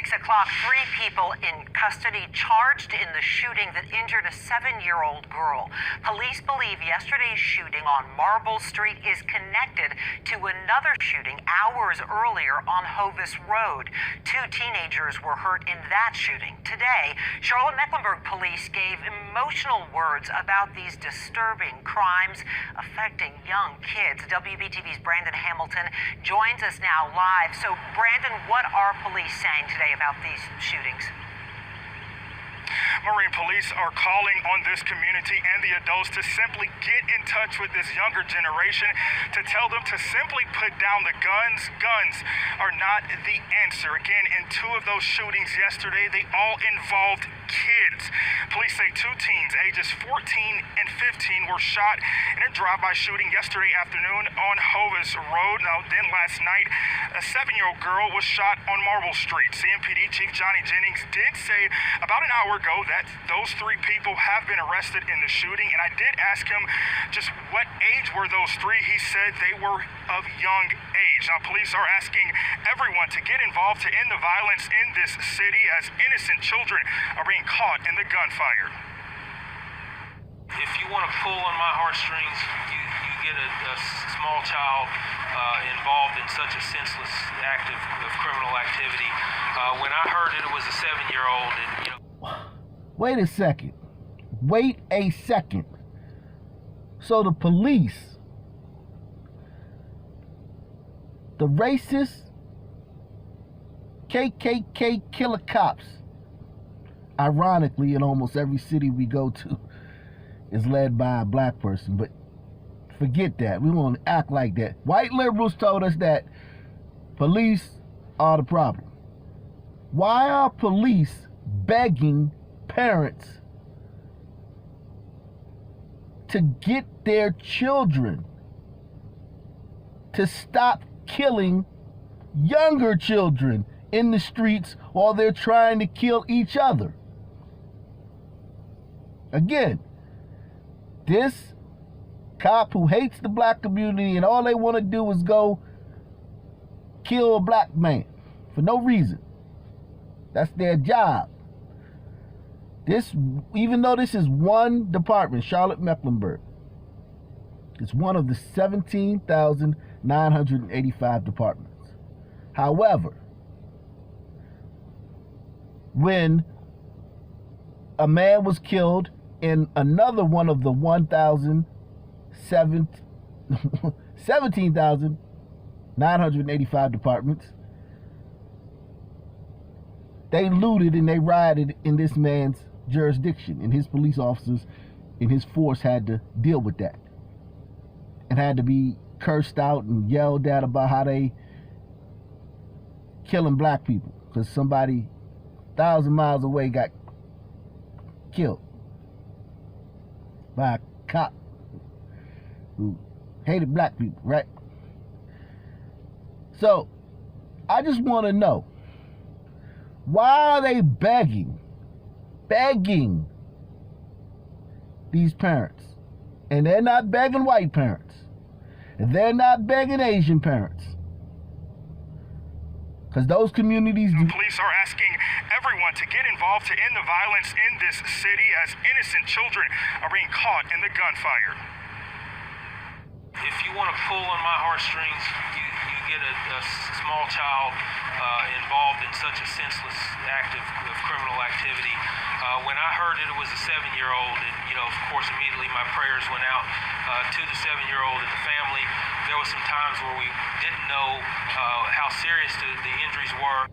6 o'clock, 3 people in custody charged in the shooting that injured a 7-year-old girl. Police believe yesterday's shooting on Marble Street is connected to another shooting hours earlier on Hovis Road. 2 teenagers were hurt in that shooting. Today, Charlotte-Mecklenburg police gave emotional words about these disturbing crimes affecting young kids. WBTV's Brandon Hamilton joins us now live. So, Brandon, what are police saying today about these shootings? Marine police are calling on this community and the adults to simply get in touch with this younger generation, to tell them to simply put down the guns. Guns are not the answer. Again, in 2 of those shootings yesterday, they all involved kids. Police say 2 teens, ages 14 and 15, were shot in a drive-by shooting yesterday afternoon on Hovis Road. Now, then last night, a 7-year-old girl was shot on Marble Street. CMPD Chief Johnny Jennings did say about an hour ago that those 3 people have been arrested in the shooting, and I did ask him just what age were those 3. He said they were of young age. Now, police are asking everyone to get involved to end the violence in this city as innocent children are being caught in the gunfire. If you want to pull on my heartstrings, you get a small child involved in such a senseless act of criminal activity. When I heard it was a 7-year-old, and you know. Wait a second. Wait a second. So the police, the racist KKK killer cops, ironically, in almost every city we go to, is led by a black person. But forget that. We won't act like that. White liberals told us that police are the problem. Why are police begging parents to get their children to stop killing younger children in the streets while they're trying to kill each other? Again, this cop who hates the black community and all they want to do is go kill a black man for no reason. That's their job. This, even though this is one department, Charlotte-Mecklenburg, it's one of the 17,985 departments. However, when a man was killed in another one of the 17,985 departments, they looted and they rioted in this man's jurisdiction, and his police officers and his force had to deal with that and had to be cursed out and yelled at about how they killing black people because somebody 1,000 miles away got killed by a cop who hated black people, right? So I just want to know, why are they begging these parents? And they're not begging white parents. And they're not begging Asian parents. Because those communities... Police are asking everyone to get involved to end the violence in this city as innocent children are being caught in the gunfire. If you want to pull on my heartstrings, you get a small child involved in such a senseless act of criminal activity. When I heard it was a 7-year-old, and you know, of course, immediately my prayers went out to the 7-year-old and the family. There was some times where we didn't know how serious the injuries were.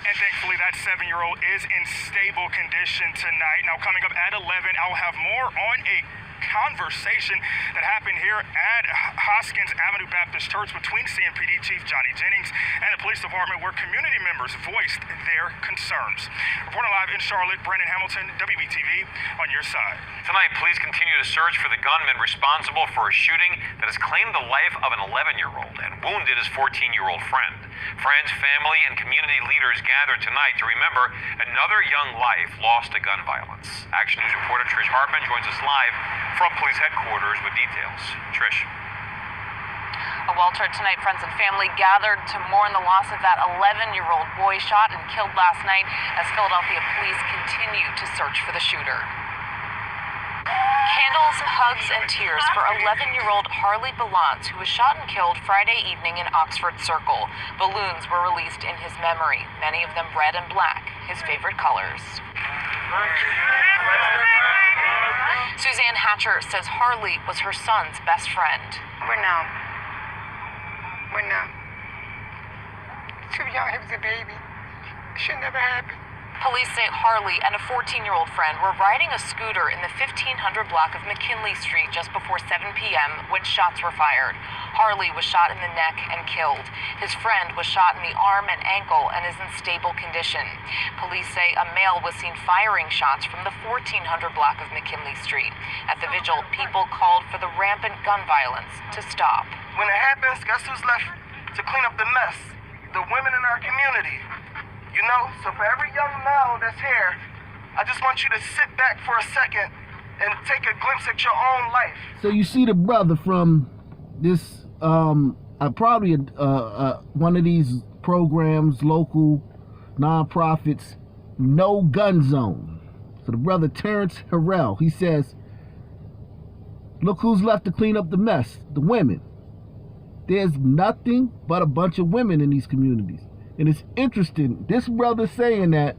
And thankfully, that 7-year-old is in stable condition tonight. Now, coming up at 11, I'll have more on a conversation that happened here at Hoskins Avenue Baptist Church between CMPD Chief Johnny Jennings and the police department, where community members voiced their concerns. Reporting live in Charlotte, Brandon Hamilton, WBTV, on your side. Tonight, police continue to search for the gunman responsible for a shooting that has claimed the life of an 11-year-old and wounded his 14-year-old friend. Friends, family, and community leaders gathered tonight to remember another young life lost to gun violence. Action News reporter Trish Hartman joins us live from police headquarters with details. Trish. Walter, tonight friends and family gathered to mourn the loss of that 11-year-old boy shot and killed last night as Philadelphia police continue to search for the shooter. Candles, hugs, and tears for 11-year-old Harley Balance, who was shot and killed Friday evening in Oxford Circle. Balloons were released in his memory, many of them red and black, his favorite colors. Suzanne Hatcher says Harley was her son's best friend. We're numb. Too young, he was a baby. It should never happen. Police say Harley and a 14-year-old friend were riding a scooter in the 1500 block of McKinley Street just before 7 p.m. when shots were fired. Harley was shot in the neck and killed. His friend was shot in the arm and ankle and is in stable condition. Police say a male was seen firing shots from the 1400 block of McKinley Street. At the vigil, people called for the rampant gun violence to stop. When it happens, guess who's left to clean up the mess? The women in our community. You know, so for every young male that's here, I just want you to sit back for a second and take a glimpse at your own life. So you see the brother from this, probably one of these programs, local nonprofits, No Gun Zone. So the brother Terrence Harrell, he says, look who's left to clean up the mess, the women. There's nothing but a bunch of women in these communities. And it's interesting, this brother saying that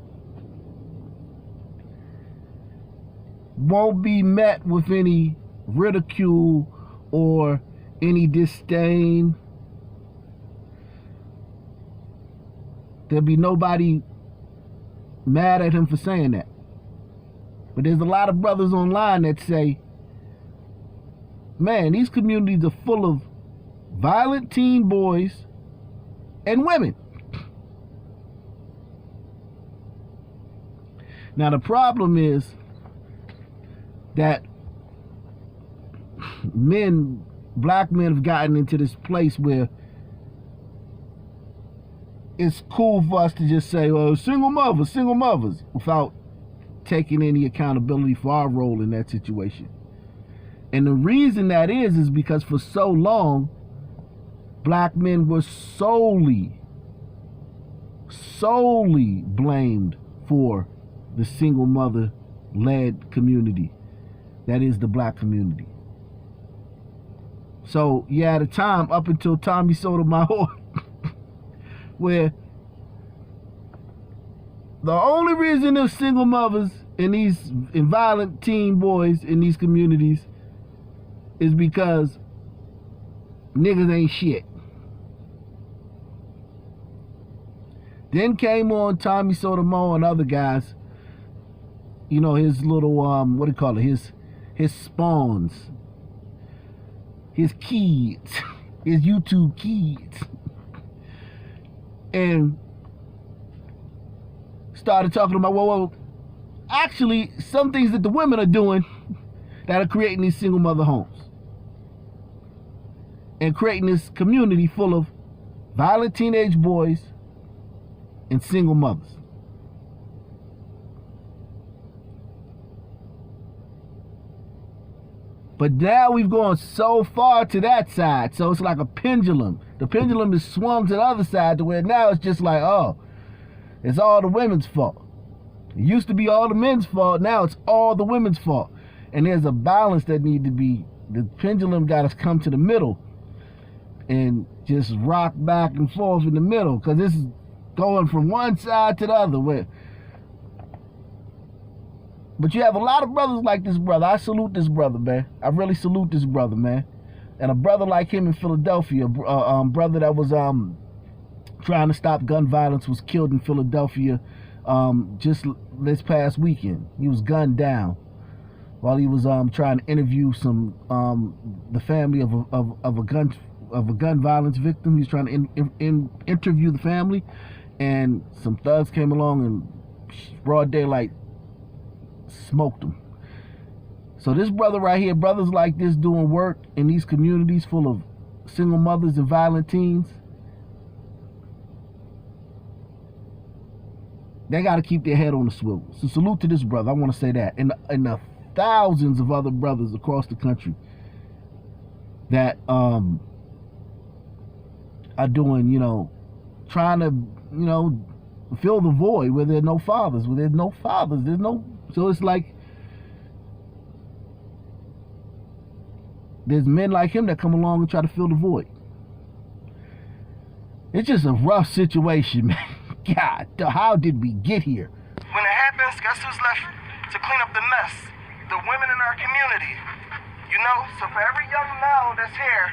won't be met with any ridicule or any disdain. There'll be nobody mad at him for saying that. But there's a lot of brothers online that say, man, these communities are full of violent teen boys and women. Now the problem is that black men have gotten into this place where it's cool for us to just say, oh, single mothers, without taking any accountability for our role in that situation. And the reason that is because for so long, black men were solely blamed for the single mother led community. That is the black community. So yeah, at a time up until Tommy Sotomayor, where the only reason there's single mothers and violent teen boys in these communities is because niggas ain't shit. Then came on Tommy Sotomayor and other guys. You know, his little, his spawns, his kids, his YouTube kids. And started talking about, well, actually, some things that the women are doing that are creating these single mother homes. And creating this community full of violent teenage boys and single mothers. But now we've gone so far to that side, so it's like a pendulum. The pendulum is swung to the other side to where now it's just like, oh, it's all the women's fault. It used to be all the men's fault, now it's all the women's fault. And there's a balance that needs to be, the pendulum got to come to the middle and just rock back and forth in the middle, because this is going from one side to the other. But you have a lot of brothers like this brother. I salute this brother, man. I really salute this brother, man. And a brother like him in Philadelphia, brother that was trying to stop gun violence, was killed in Philadelphia just this past weekend. He was gunned down while he was trying to interview the family of a gun violence victim. He was trying to interview the family, and some thugs came along and broad daylight smoked him. So this brother right here, brothers like this doing work in these communities full of single mothers and violent teens, they got to keep their head on the swivel. So salute to this brother. I want to say that. And the thousands of other brothers across the country that are doing, trying to, fill the void where there are no fathers. So it's like there's men like him that come along and try to fill the void. It's just a rough situation, man. God, how did we get here? When it happens, guess who's left to clean up the mess? The women in our community. So for every young male that's here,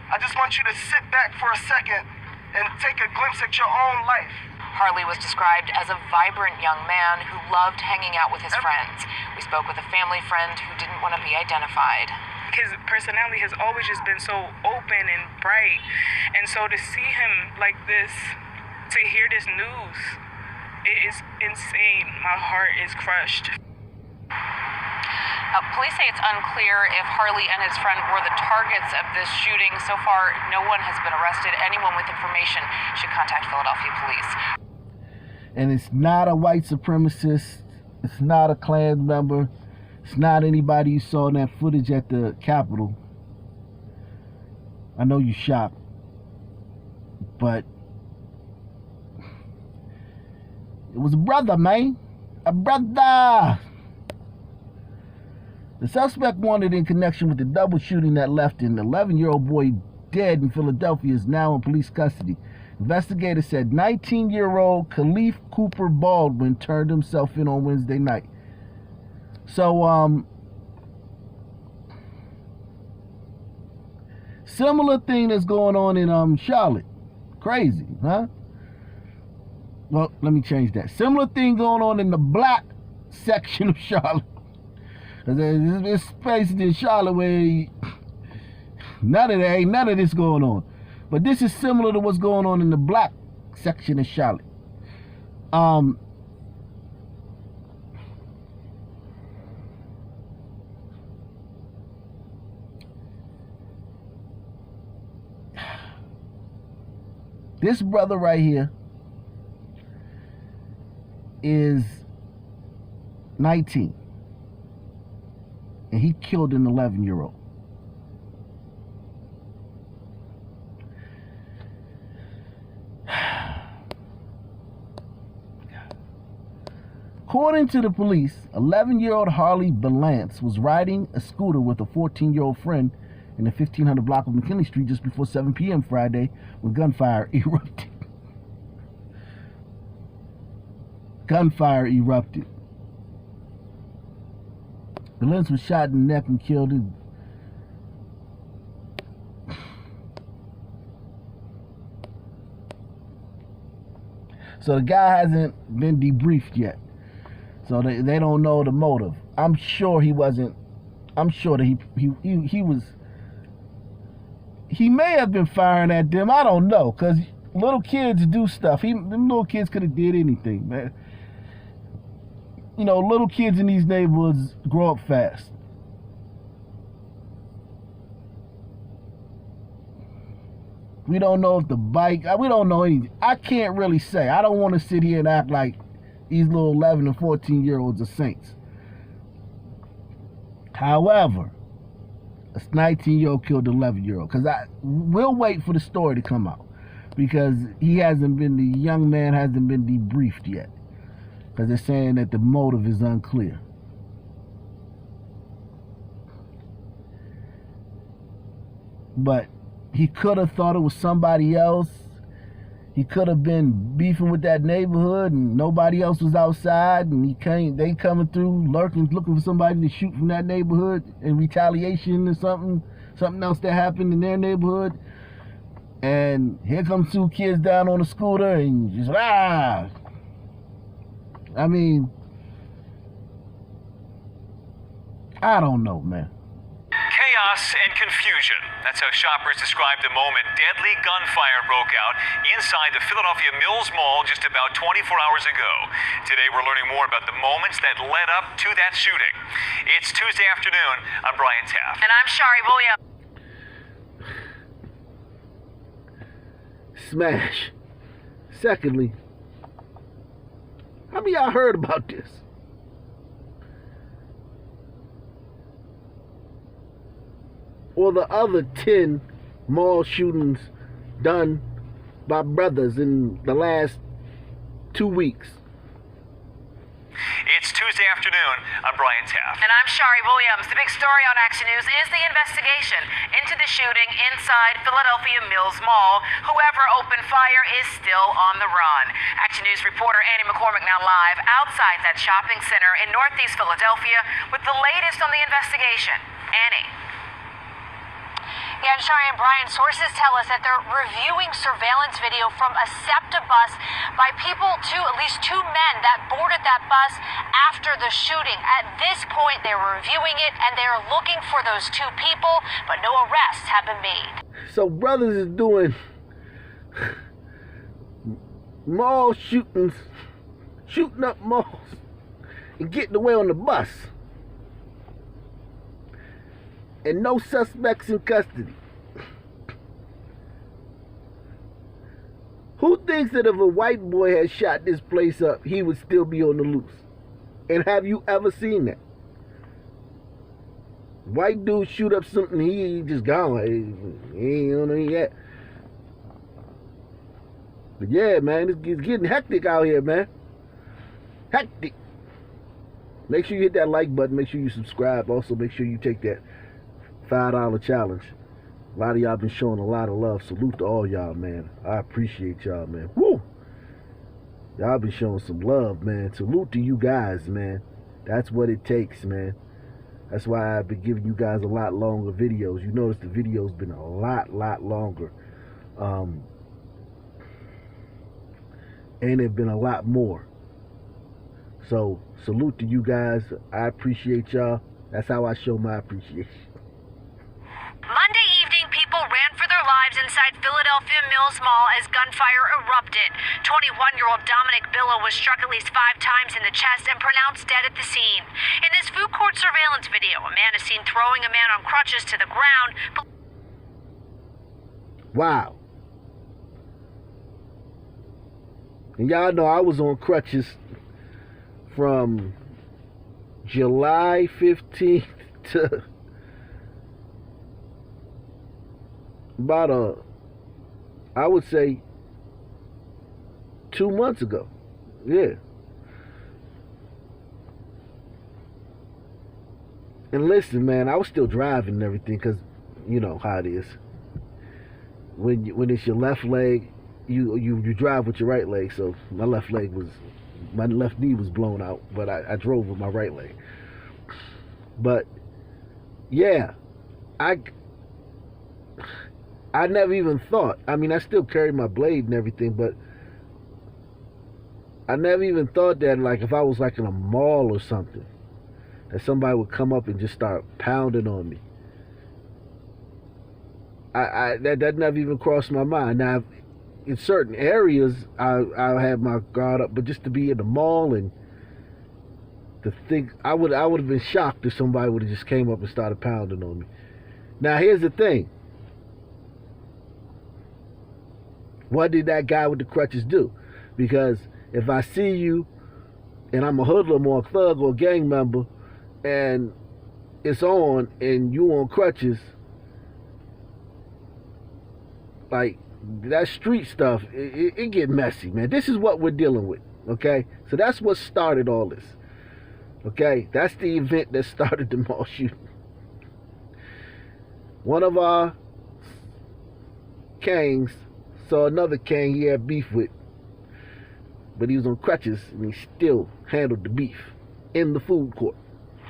I just want you to sit back for a second and take a glimpse at your own life. Harley was described as a vibrant young man who loved hanging out with his friends. We spoke with a family friend who didn't want to be identified. His personality has always just been so open and bright. And so to see him like this, to hear this news, it is insane. My heart is crushed. Police say it's unclear if Harley and his friend were the targets of this shooting. So far, no one has been arrested. Anyone with information should contact Philadelphia police. And it's not a white supremacist. It's not a Klan member. It's not anybody you saw in that footage at the Capitol. I know you're shocked, but it was a brother, man. A brother. The suspect wanted in connection with the double shooting that left an 11-year-old boy dead in Philadelphia is now in police custody. Investigators said 19-year-old Khalif Cooper Baldwin turned himself in on Wednesday night. So, similar thing that's going on in Charlotte. Crazy, huh? Well, let me change that. Similar thing going on in the black section of Charlotte. There's spaces in Charlotte where none of this going on. But this is similar to what's going on in the black section of Charlotte. This brother right here is 19. And he killed an 11-year-old. According to the police, 11-year-old Harley Balance was riding a scooter with a 14-year-old friend in the 1500 block of McKinley Street just before 7 p.m. Friday when gunfire erupted. Balance was shot in the neck and killed. So the guy hasn't been debriefed yet. So they don't know the motive. I'm sure he wasn't. I'm sure that he was. He may have been firing at them. I don't know, because little kids do stuff. Them little kids could have did anything, man. Little kids in these neighborhoods grow up fast. We don't know if the bike, we don't know anything. I can't really say. I don't want to sit here and act like these little 11 and 14-year-olds are saints. However, a 19-year-old killed an 11-year-old. Because we'll wait for the story to come out. Because the young man hasn't been debriefed yet. Because they're saying that the motive is unclear. But he could have thought it was somebody else. He could have been beefing with that neighborhood and nobody else was outside, and they coming through, lurking, looking for somebody to shoot from that neighborhood in retaliation or something else that happened in their neighborhood. And here comes two kids down on a scooter and just I mean, I don't know, man. Chaos and confusion. That's how shoppers described the moment deadly gunfire broke out inside the Philadelphia Mills Mall just about 24 hours ago. Today we're learning more about the moments that led up to that shooting. It's Tuesday afternoon. I'm Brian Taft. And I'm Shari Williams. Smash. Secondly, how many of y'all heard about this? Or the other 10 mall shootings done by brothers in the last 2 weeks. It's Tuesday afternoon. I'm Brian Taft. And I'm Shari Williams. The big story on Action News is the investigation into the shooting inside Philadelphia Mills Mall. Whoever opened fire is still on the run. Action News reporter Annie McCormick now live outside that shopping center in Northeast Philadelphia with the latest on the investigation. Annie. Yeah, and Shari and Brian, sources tell us that they're reviewing surveillance video from a SEPTA bus by at least two men that boarded that bus after the shooting. At this point, they're reviewing it and they're looking for those two people, but no arrests have been made. So brothers is doing mall shootings, shooting up malls, and getting away on the bus. And no suspects in custody. Who thinks that if a white boy had shot this place up, he would still be on the loose? And have you ever seen that? White dude shoot up something, he just gone. He ain't on it yet. But yeah, man, it's getting hectic out here, man. Hectic. Make sure you hit that like button. Make sure you subscribe. Also, make sure you take that $5 challenge. A lot of y'all been showing a lot of love. Salute to all y'all, man. I appreciate y'all, man. Woo! Y'all been showing some love, man. Salute to you guys, man. That's what it takes, man. That's why I've been giving you guys a lot longer videos. You notice the video's been a lot longer. And they've been a lot more. So, salute to you guys. I appreciate y'all. That's how I show my appreciation. Monday evening, people ran for their lives inside Philadelphia Mills Mall as gunfire erupted. 21-year-old Dominic Billow was struck at least 5 times in the chest and pronounced dead at the scene. In this food court surveillance video, a man is seen throwing a man on crutches to the ground. Wow. And y'all know I was on crutches from July 15th to about I would say 2 months ago. Yeah. And listen, man, I was still driving and everything because you know how it is. When it's your left leg, you drive with your right leg. So my left knee was blown out, but I drove with my right leg. But yeah, I never even thought. I mean, I still carry my blade and everything, but I never even thought that, like, if I was like in a mall or something, that somebody would come up and just start pounding on me. That never even crossed my mind. Now, in certain areas, I have my guard up, but just to be in the mall and to think, I would have been shocked if somebody would have just came up and started pounding on me. Now, here's the thing. What did that guy with the crutches do? Because if I see you and I'm a hoodlum or a thug or a gang member and it's on and you on crutches, like, that street stuff, it get messy, man. This is what we're dealing with, okay? So that's what started all this, okay? That's the event that started the mall shooting. One of our gangs saw another gang he had beef with, but he was on crutches and he still handled the beef in the food court.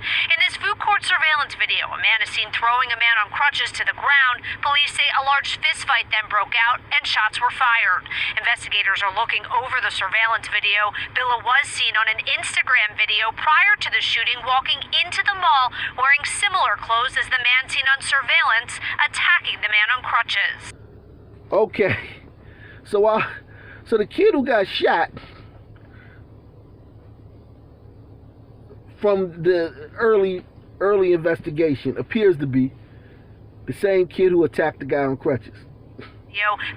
In this food court surveillance video, a man is seen throwing a man on crutches to the ground. Police say a large fistfight then broke out and shots were fired. Investigators are looking over the surveillance video. Billow was seen on an Instagram video prior to the shooting walking into the mall wearing similar clothes as the man seen on surveillance attacking the man on crutches. Okay, so the kid who got shot, from the early investigation, appears to be the same kid who attacked the guy on crutches.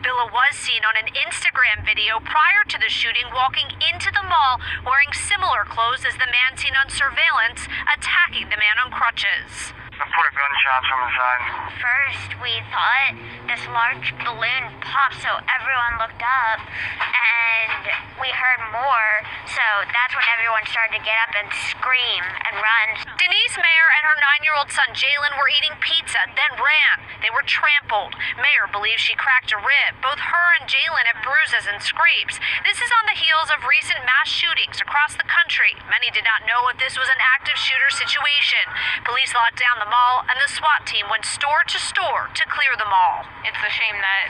Billow was seen on an Instagram video prior to the shooting walking into the mall wearing similar clothes as the man seen on surveillance attacking the man on crutches. Report gunshots from inside. First, we thought this large balloon popped, so everyone looked up, and we heard more, so that's when everyone started to get up and scream and run. Denise Mayer and her 9-year-old son Jalen were eating pizza, then ran. They were trampled. Mayer believes she cracked a rib. Both her and Jalen have bruises and scrapes. This is on the heels of recent mass shootings across the country. Many did not know if this was an active shooter situation. Police locked down the mall, and the SWAT team went store to store to clear the mall. It's a shame that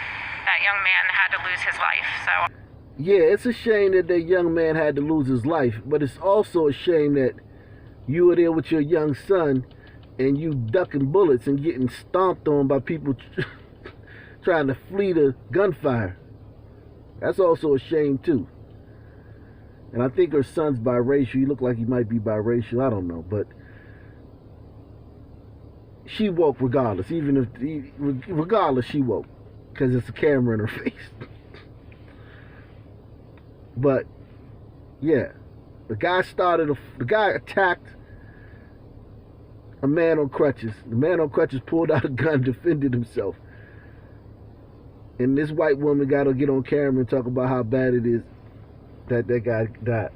that young man had to lose his life. So Yeah, it's a shame that that young man had to lose his life, but it's also a shame that you were there with your young son and you ducking bullets and getting stomped on by people trying to flee the gunfire. That's also a shame too. And I think her son's biracial. He looked like he might be biracial. I don't know, but she woke regardless. Regardless, she woke because it's a camera in her face. But yeah, the guy attacked a man on crutches. The man on crutches pulled out a gun, defended himself. And this white woman got to get on camera and talk about how bad it is that that guy died.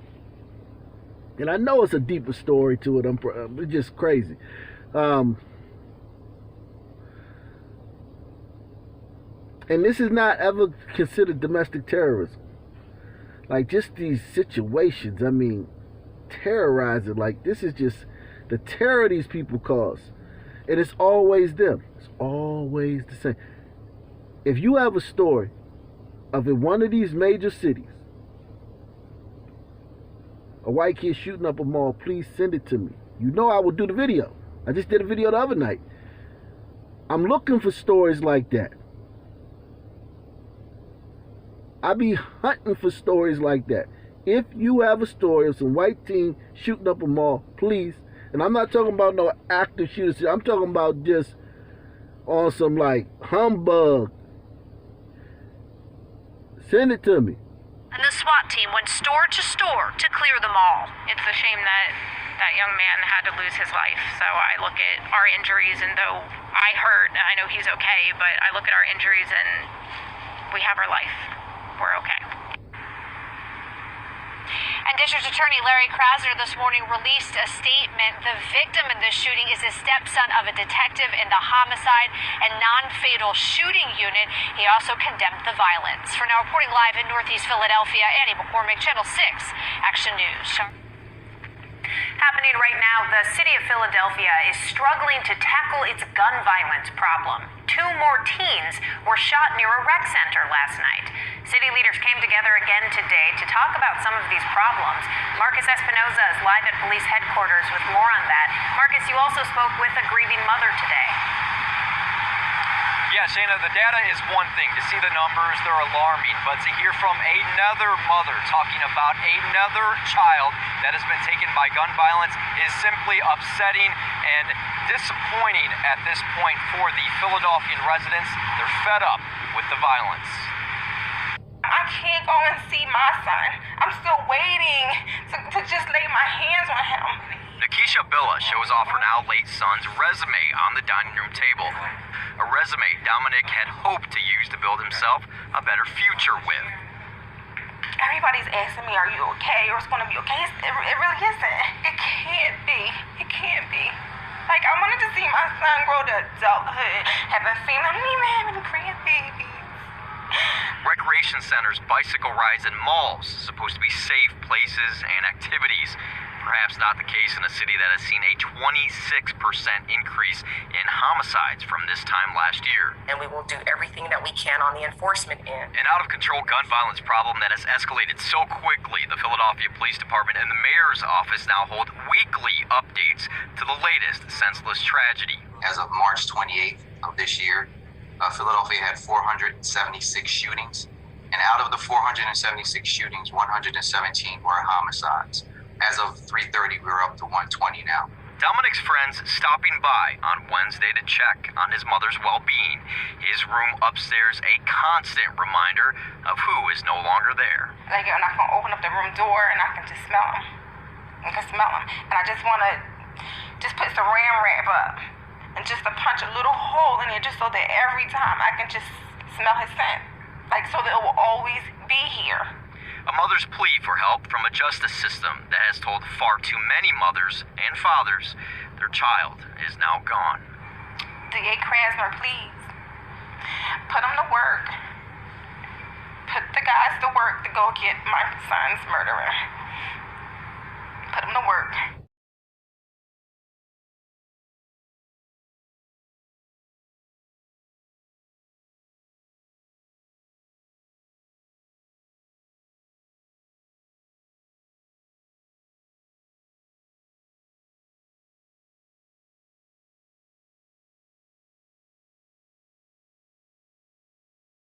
And I know it's a deeper story to it. It's just crazy. And this is not ever considered domestic terrorism. Like, just these situations, I mean, terrorizing. Like, this is just the terror these people cause. And it's always them. It's always the same. If you have a story of in one of these major cities, a white kid shooting up a mall, please send it to me. You know I will do the video. I just did a video the other night. I'm looking for stories like that. I be hunting for stories like that. If you have a story of some white teen shooting up a mall, please. And I'm not talking about no active shooters. I'm talking about just on some like humbug. Send it to me. And the SWAT team went store to store to clear the mall. it's a shame that that young man had to lose his life. So I look at our injuries, and though I hurt, and I know he's okay, but I look at our injuries and we have our life. We're okay. And District Attorney Larry Krasner this morning released a statement. The victim in this shooting is the stepson of a detective in the homicide and non-fatal shooting unit. He also condemned the violence. For now, reporting live in Northeast Philadelphia, Annie McCormick, Channel 6, Action News. Happening right now, the city of Philadelphia is struggling to tackle its gun violence problem. 2 more teens were shot near a rec center last night. City leaders came together again today to talk about some of these problems. Marcus Espinoza is live at police headquarters with more on that. Marcus, you also spoke with a grieving mother today. Yeah, Shana, the data is one thing. To see the numbers, they're alarming. But to hear from another mother talking about another child that has been taken by gun violence is simply upsetting and disappointing at this point for the Philadelphian residents. They're fed up with the violence. I can't go and see my son. I'm still waiting to just lay my hands on him. Nakisha Billa shows off her now late son's resume on the dining room table. A resume Dominic had hoped to use to build himself a better future with. Everybody's asking me, are you okay? Or it's going to be okay? It really isn't. It can't be. It can't be. Like, I wanted to see my son grow to adulthood. Haven't seen him even having grandbabies. Recreation centers, bicycle rides, and malls supposed to be safe places and activities. Perhaps not the case in a city that has seen a 26% increase in homicides from this time last year. And we will do everything that we can on the enforcement end. An out-of-control gun violence problem that has escalated so quickly, the Philadelphia Police Department and the mayor's office now hold weekly updates to the latest senseless tragedy. As of March 28th of this year, Philadelphia had 476 shootings, and out of the 476 shootings, 117 were homicides. As of 3:30, we're up to 120 now. Dominic's friends stopping by on Wednesday to check on his mother's well-being. His room upstairs a constant reminder of who is no longer there. Like, and I can open up the room door and I can just smell him. I can smell him. And I just want to just put saran wrap up and just to punch a little hole in it just so that every time I can just smell his scent. Like, so that it will always be here. A mother's plea for help from a justice system that has told far too many mothers and fathers their child is now gone. DA Krasner, please. Put them to work. Put the guys to work to go get my son's murderer. Put them to work.